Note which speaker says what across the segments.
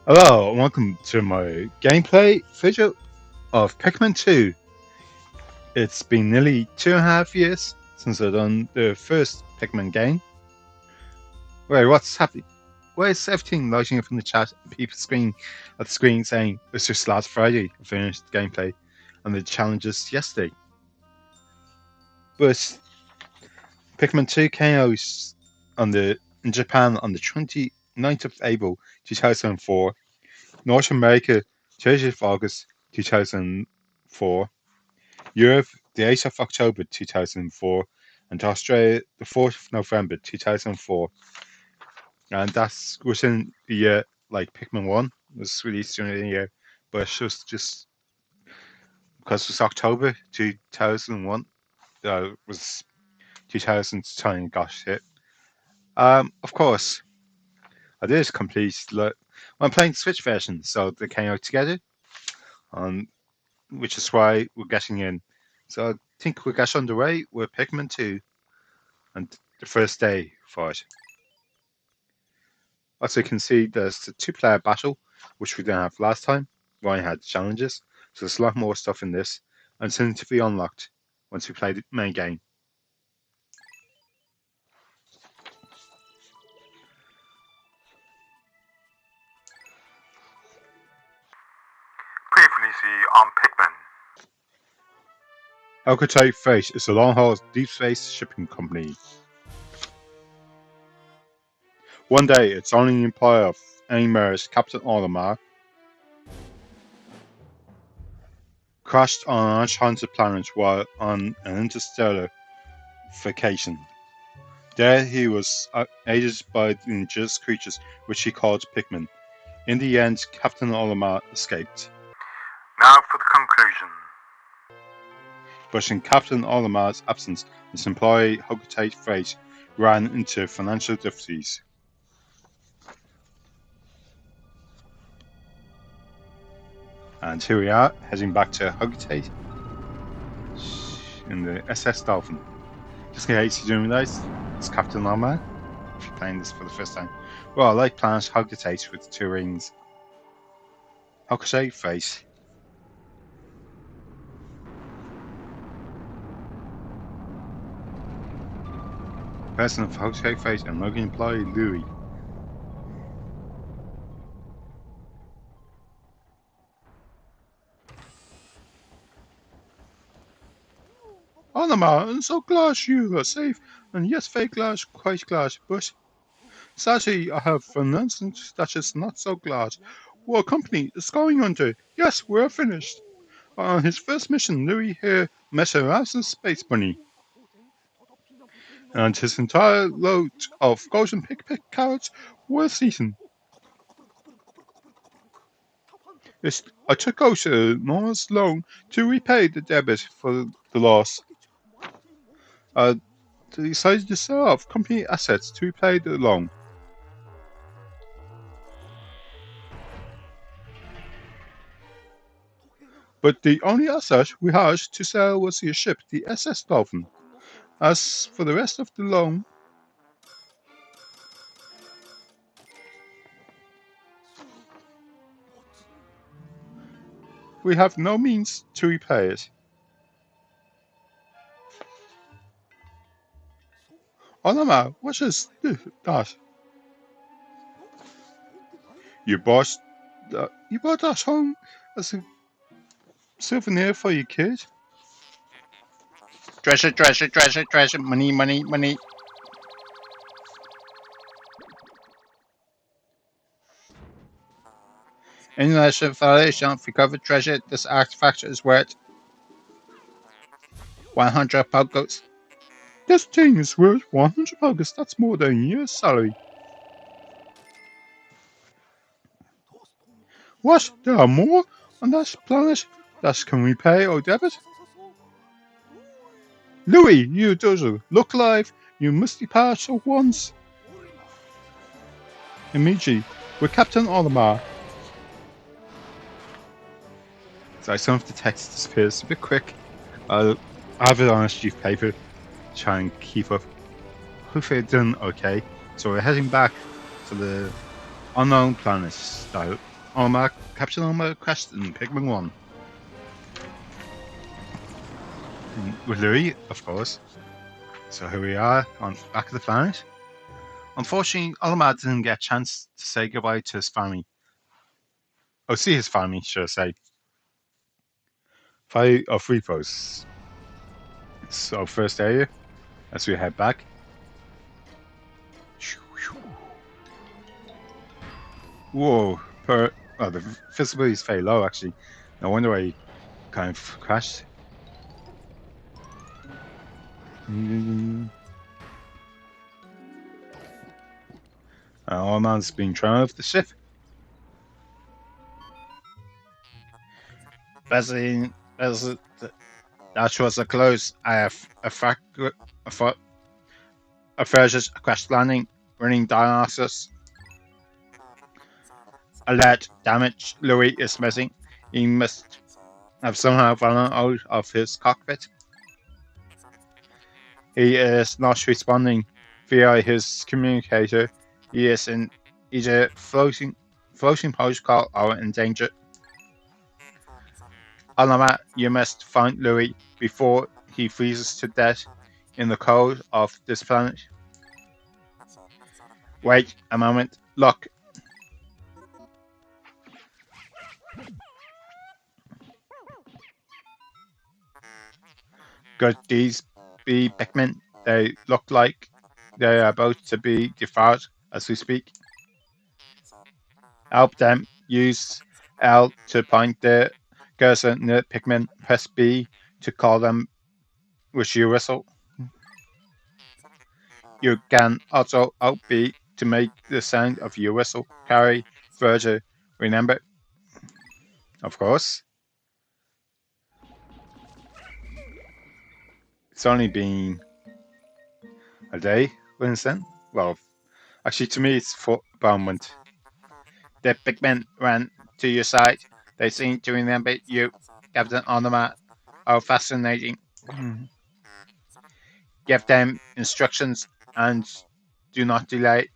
Speaker 1: Hello, and welcome to my gameplay video of Pikmin 2. It's been nearly 2.5 years since I've done the first Pikmin game. Wait, what's happening? Why is everything lighting up in the chat? People screaming at the screen saying it's just last Friday I finished the gameplay and the challenges yesterday. But Pikmin 2 came out in Japan on the 29th of April 2004. North America, 30th of August 2004, Europe, the 8th of October 2004, and Australia, the 4th of November 2004. And that's within the year, like Pikmin 1 was released during the year, but it's just because it was October 2001, it was 2010 got hit. Of course, I did complete, I'm playing the Switch version, so they came out together. Which is why we're getting in. So I think we'll get underway with Pikmin 2 and the first day for it. As you can see, there's the two-player battle, which we didn't have last time. We only had challenges, so there's a lot more stuff in this, and it's going to be unlocked once we play the main game.
Speaker 2: Previously on Pikmin.
Speaker 1: Hocotate Freight is a long-haul deep space shipping company. One day, its only employee of Olimar's Captain Olimar crashed on an enchanted planet while on an interstellar vacation. There he was aided by the ingenious creatures which he called Pikmin. In the end, Captain Olimar escaped.
Speaker 2: Now for the conclusion.
Speaker 1: But in Captain Olimar's absence, his employee Hocotate Freight ran into financial difficulties. And here we are, heading back to Hocotate in the SS Dolphin. Just in case you didn't realise, it's Captain Olimar, if you're playing this for the first time. Well, I like Planet Hocotate with the two rings. Hocotate Freight. President of Hocotate Freight and local employee Louis. Olimar, I'm so glad you are safe, and yes, very glad, quite glad, but sadly I have an announcement that is not so glad. Our company is going under. Yes, we're finished. On his first mission, Louis here met a ransom space bunny. And his entire load of golden pick carrots was eaten. I took out an enormous loan to repay the debit for the loss. They decided to sell off company assets to repay the loan. But the only asset we had to sell was your ship, the SS Dolphin. As for the rest of the loan, we have no means to repay it. Olimar, what is that? You bought that home as a souvenir for your kid? Treasure, treasure, treasure, treasure, money, money, money. In national violation of recovered treasure, this artifact is worth 100 poggos. This thing is worth 100 poggos. That's more than a year's salary. What? There are more on that planet that can repay or debit? Louis, you dozer, look alive. You must depart at once. Immediately, with Captain Olimar. Sorry, some of the text disappears a bit quick. I'll have it on a sheet of paper to try and keep up. Hopefully it's done okay. So we're heading back to the unknown planet style Captain Olimar crashed in Pikmin 1. With Louis, of course. So here we are, on back of the planet. Unfortunately, Olimar didn't get a chance to say goodbye to his family. Oh, see his family, should I say. 5 or 3 posts. So first area, as we head back. Whoa, the visibility is very low actually. No wonder why he kind of crashed. Our man's being thrown off the ship. That was a close. I have a versus crash landing, running dinosaurs. Alert, damage. Louis is missing. He must have somehow fallen out of his cockpit. He is not responding via his communicator. He is in either floating protocol or in danger. Olimar, you must find Louis before he freezes to death in the cold of this planet. Wait a moment. Look. Could these be Pikmin? They look like they are about to be devoured as we speak. Help them. Use L to point the cursor near Pikmin. Press B to call them with your whistle. You can also out B to make the sound of your whistle carry further. Remember? Of course. It's only been a day since then. Well, actually, to me, it's about a month. The Pikmin ran to your side. They seem to remember you, Captain Olimar. How fascinating. Give them instructions and do not delay.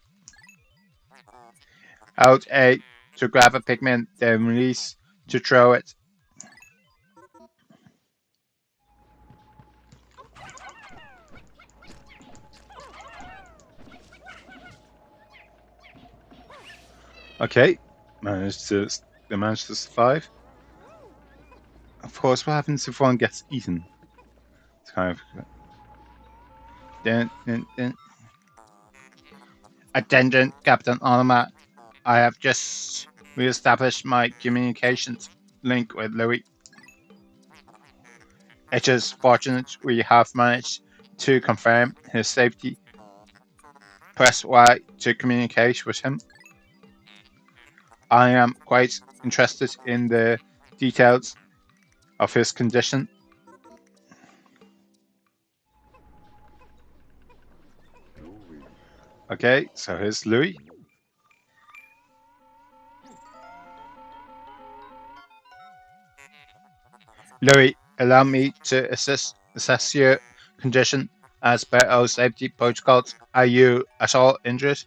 Speaker 1: Hold A to grab a Pikmin, then release to throw it. Okay, managed to survive. Of course, what happens if one gets eaten? It's kind of. Attention, Captain Olimar. I have just re-established my communications link with Louis. It is fortunate we have managed to confirm his safety. Press Y to communicate with him. I am quite interested in the details of his condition. Okay, so here's Louis. Louis, allow me to assess your condition as per our safety protocols. Are you at all injured?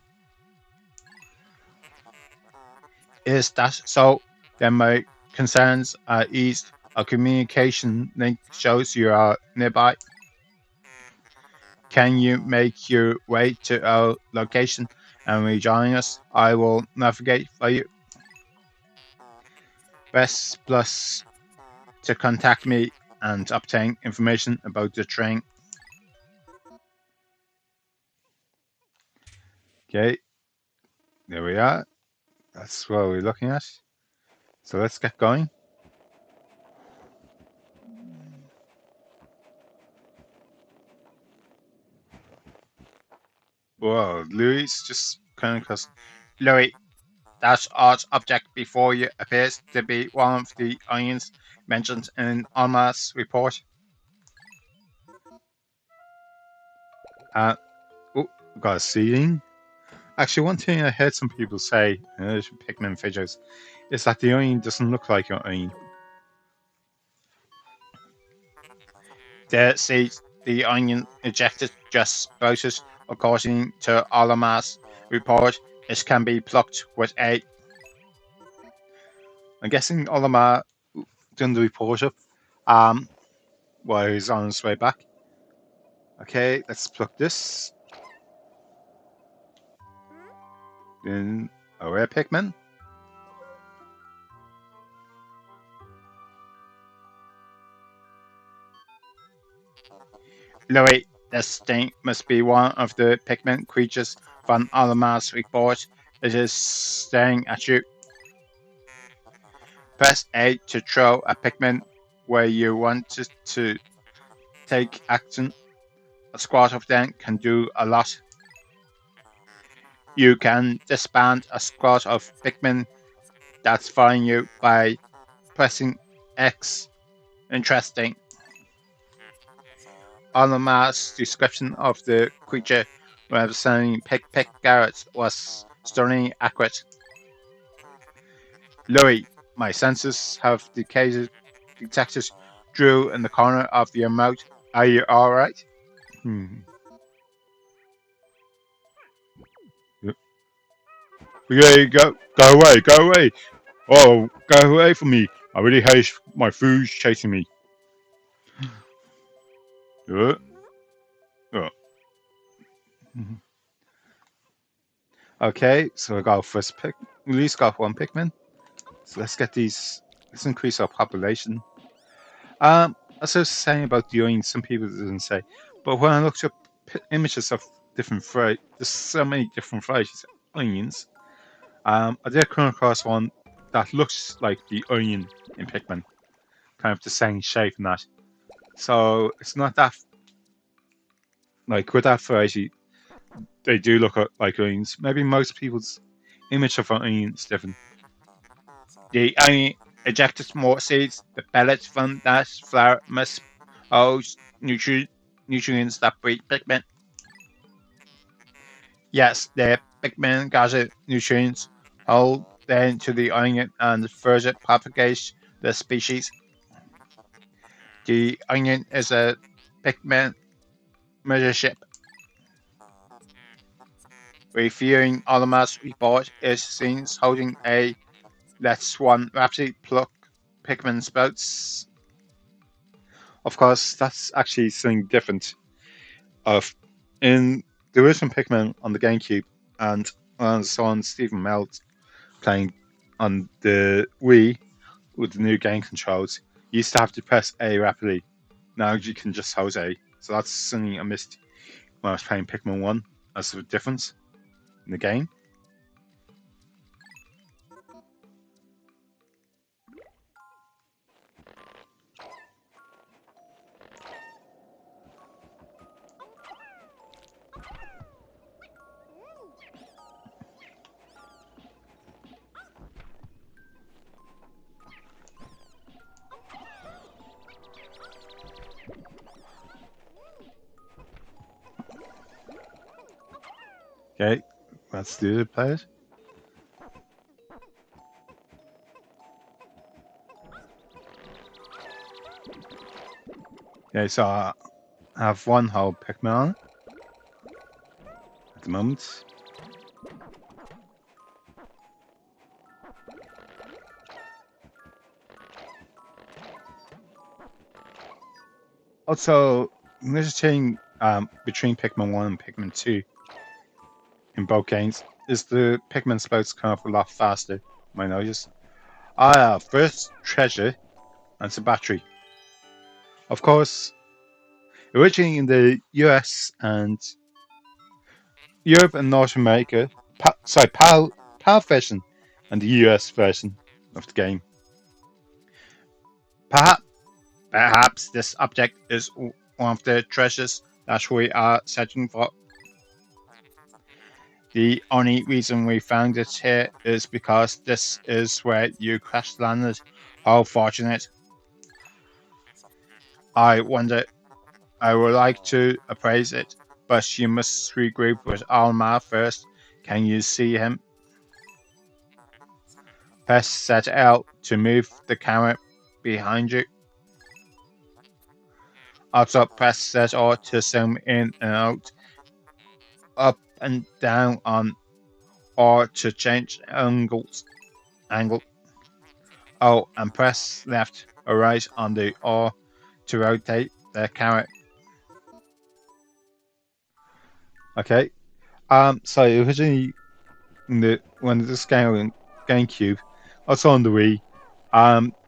Speaker 1: Is that so? Then my concerns are eased. Our communication link shows you are nearby. Can you make your way to our location and rejoin us? I will navigate for you. Press plus to contact me and obtain information about the train. Okay, there we are. That's what we're looking at. So let's get going. Whoa, Louis just kind of close. Louis, that odd object before you appears to be one of the onions mentioned in Olimar's report. Oh, got a seeding. Actually, one thing I heard some people say in those Pikmin videos is that the onion doesn't look like an onion. The onion ejected just sprouted according to Olimar's report. It can be plucked with A. I'm guessing Olimar done the report up while he's on his way back. Okay, let's pluck this. Then a rare Pikmin. Louis, this thing must be one of the Pikmin creatures from Olimar's report. It is staring at you. Press A to throw a Pikmin where you want it to take action. A squad of them can do a lot. You can disband a squad of Pikmin that's following you by pressing X. Interesting. Olimar's description of the creature representing Pick Garrett was stunningly accurate. Louis, my senses have detected Drew in the corner of your mouth. Are you alright? Yeah, go away, go away. Oh, go away from me. I really hate my food chasing me. Uh, uh. Okay, so I got first pick. We at least got one Pikmin. So let's get these. Let's increase our population. As I was saying about the onions, some people didn't say, but when I looked up images of different varieties, there's so many different varieties of onions. I did come across one that looks like the onion in Pikmin, kind of the same shape and that. So it's not that like with that variety, they do look like onions. Maybe most people's image of an onion is different. The onion ejected more seeds. The pellets from that flower must host nutrients that breed Pikmin. Yes, the Pikmin gather nutrients, hold then to the onion and further propagate the species. The onion is a Pikmin mothership. Reviewing Olimar's report is seen holding a Let's one rapidly pluck Pikmin sprouts. Of course, that's actually something different. Of in the original Pikmin on the GameCube and on Stephen Melt playing on the Wii with the new game controls, you used to have to press A rapidly. Now you can just hold A. So that's something I missed when I was playing Pikmin 1 as a difference in the game. Okay, let's do the players. Okay, so I have one whole Pikmin at the moment. Also, there's a thing between Pikmin 1 and Pikmin 2 in both games is the Pikmin sprouts come up a lot faster, my notice. First treasure and some battery. Of course, originally in the US and Europe and North America, PAL version and the US version of the game. Perhaps this object is one of the treasures that we are searching for. The only reason we found it here is because this is where you crash landed. How fortunate. I wonder, I would like to appraise it, but you must regroup with Olimar first. Can you see him? Press ZL to move the camera behind you. Also press ZR to zoom in and out, up and down on, or to change angle. Oh, and press left or right on the R to rotate the camera. Okay. So originally when this game on GameCube, also on the Wii,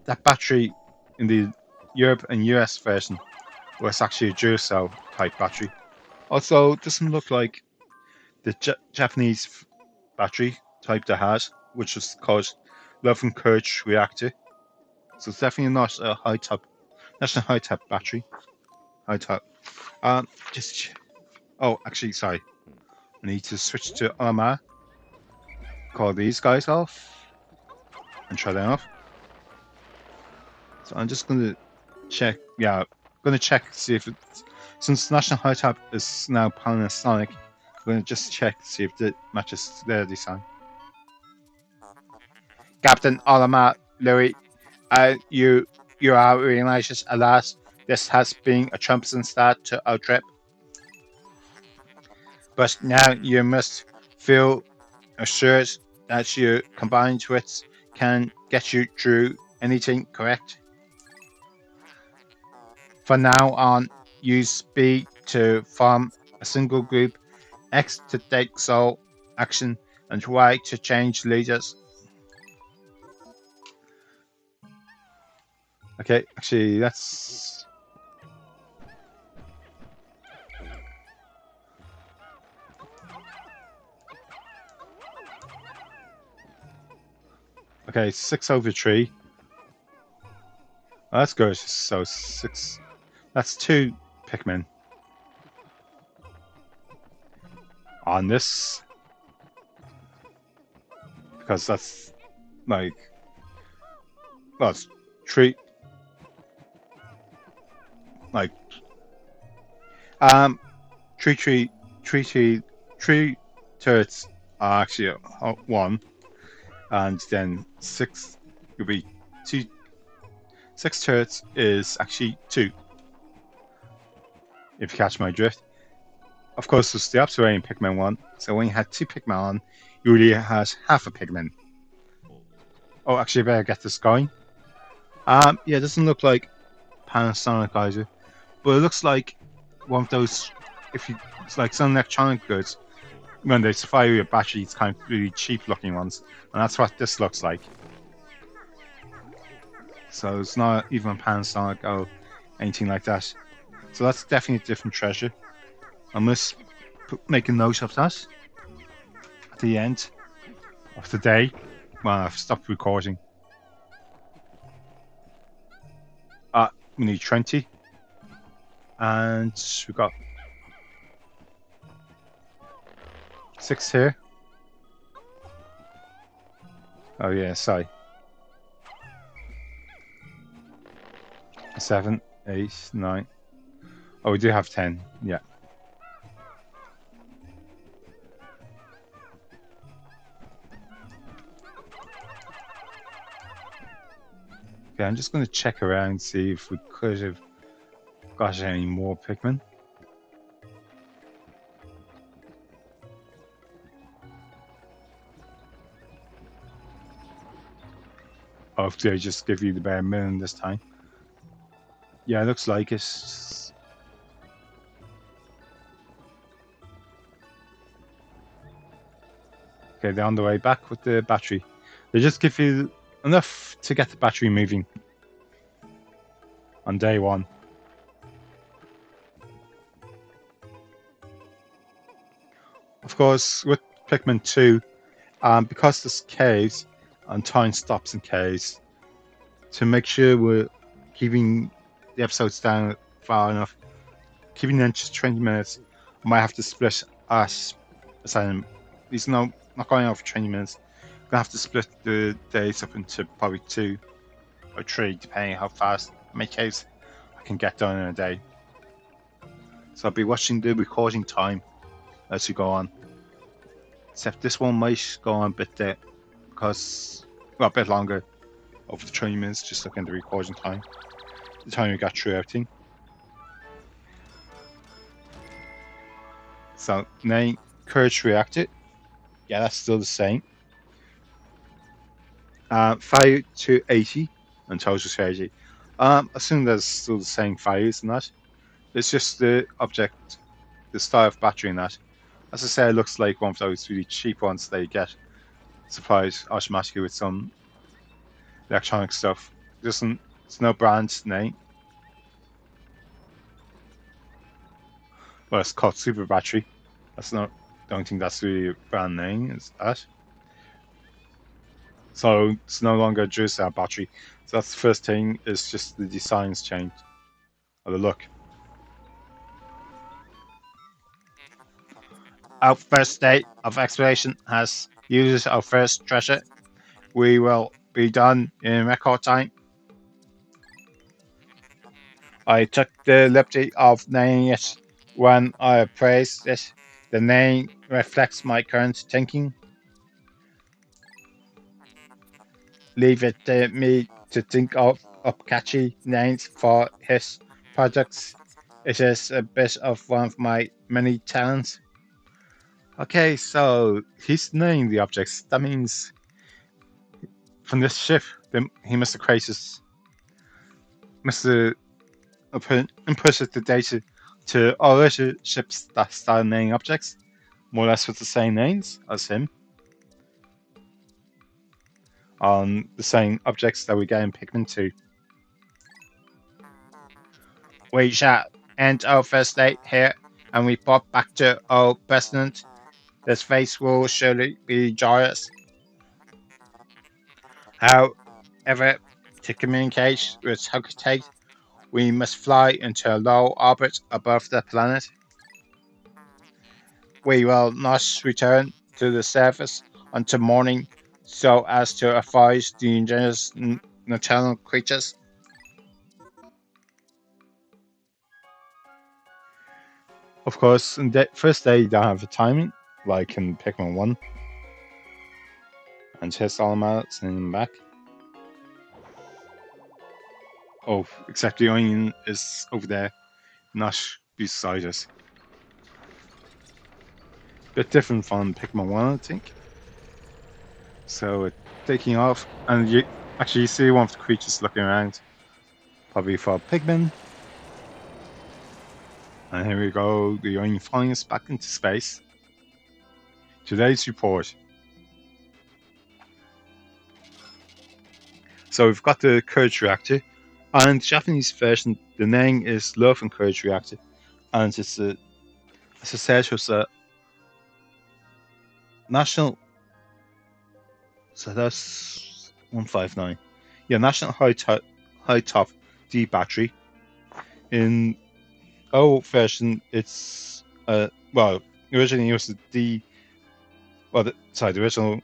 Speaker 1: that battery in the Europe and US version was actually a Duracell type battery. Also, it doesn't look like the Japanese battery type they had, which was called Love and Courage Reactor. So it's definitely not a not a high top battery. High top. Just oh, actually, sorry. I need to switch to Olimar. Call these guys off and try them off. So I'm just gonna check. Yeah, gonna check to see if it's since National High Top is now Panasonic. I'm gonna just check to see if it matches their design. Captain Olimar, Louis, you are realized at last. This has been a troublesome start to our trip, but now you must feel assured that your combined wits can get you through anything, correct? From now on, use B to form a single group, X to take sole action, and Y to change leaders. Okay, actually, that's... Okay, 6/3. Oh, that's good. So 6... That's 2 Pikmin. On this. Because that's, like... Well, it's 3... Like... Um... 3 turrets are actually 1. And then 6 will be 2. 6 turrets is actually 2, if you catch my drift. Of course, it's the opposite way in Pikmin 1. So when you had 2 Pikmin on, you really had half a Pikmin. Oh, actually, I better get this going. Yeah, it doesn't look like Panasonic either, but it looks like one of those. If you, it's like some electronic goods when they supply you a battery, it's kind of really cheap looking ones, and that's what this looks like. So it's not even Panasonic or anything like that. So that's definitely a different treasure. I must make a note of that at the end of the day when I've stopped recording. We need 20. And we've got 6 here. Oh yeah, sorry. 7, 8, 9. Oh, we do have 10, yeah. Okay, I'm just going to check around, see if we could have got any more Pikmin. Hopefully I just give you the bare minimum this time. Yeah, it looks like it. Okay, they're on the way back with the battery. They just give you enough to get the battery moving on day 1. Of course, with Pikmin 2, because there's caves and time stops in caves, to make sure we're keeping the episodes down far enough, keeping them just 20 minutes, I might have to split us. These not going over 20 minutes. I'm gonna have to split the days up into probably 2 or 3, depending how fast my caves I can get done in a day. So I'll be watching the recording time as we go on. Except this one might go on a bit there because, well, a bit longer, over the 20 minutes, just looking at the recording time. The time we got through everything. So, 9 Courage Reactor. Yeah, that's still the same. Value to 80 and total strategy. I assume there's still the same values in that. It's just the object, the style of battery in that. As I say, it looks like one of those really cheap ones that you get supplied automatically with some electronic stuff. It's no brand name. Well, it's called Super Battery. That's not. Don't think that's really a brand name. Is that? So it's no longer a Duracell battery. So that's the first thing. Is just the design's changed or the look. Our first day of exploration has used our first treasure. We will be done in record time. I took the liberty of naming it when I appraised it. The name reflects my current thinking. Leave it to me to think of catchy names for his projects. It is a bit of one of my many talents. Okay, so he's naming the objects. That means from this ship, he must have created, must have inputted the data to all other ships that start naming objects, more or less with the same names as him, on the same objects that we get in Pikmin 2. We shall end our first day here and report back to our president. This face will surely be joyous. However, to communicate with Hocotate, we must fly into a low orbit above the planet. We will not return to the surface until morning so as to avoid the dangerous nocturnal creatures. Of course, in the first day you don't have a timing, like in Pikmin 1. And here's Olimar sending him back. Oh, except the onion is over there, not beside us. Bit different from Pikmin 1, I think. So taking off, and you actually see one of the creatures looking around, probably for Pikmin. And here we go, the onion flying us back into space. Today's report. So we've got the Courage Reactor, and the Japanese version, the name is Love and Courage Reactor, and it's a, as I said, it was a national. So that's 159. Yeah, national high top D battery. In old version, it's well, originally it was a D. Well, the original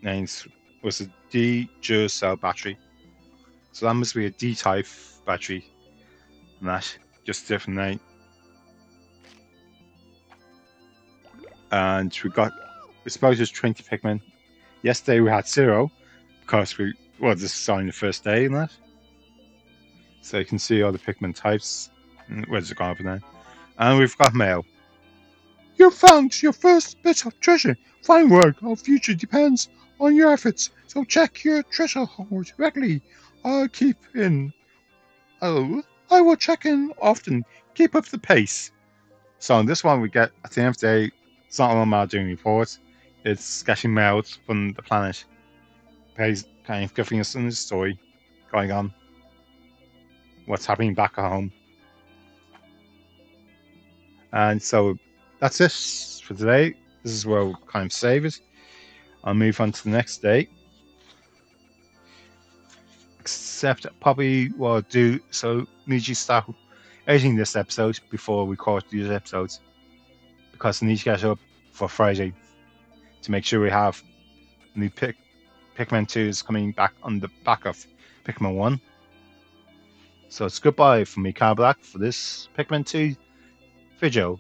Speaker 1: names was a D Duracell battery. So that must be a D type battery. And that just a different name. And we suppose there's 20 Pikmin. Yesterday we had 0 because this is only the first day in that. So you can see all the Pikmin types. Where's it gone up now? And we've got mail. You found your first bit of treasure. Fine work. Our future depends on your efforts. So check your treasure hoard regularly. I will check in often. Keep up the pace. So on this one we get at the end of the day, it's not Olimar doing reports. It's getting mailed from the planet. Kind of giving us some story going on. What's happening back at home. And so that's it for today. This is where we'll kind of save it. I'll move on to the next day. Except probably what I'll do, so need you start editing this episode before we record these episodes. Because I need to get it up for Friday to make sure we have new Pikmin 2 is coming back on the back of Pikmin 1. So it's goodbye from me, Car Black, for this Pikmin 2 video.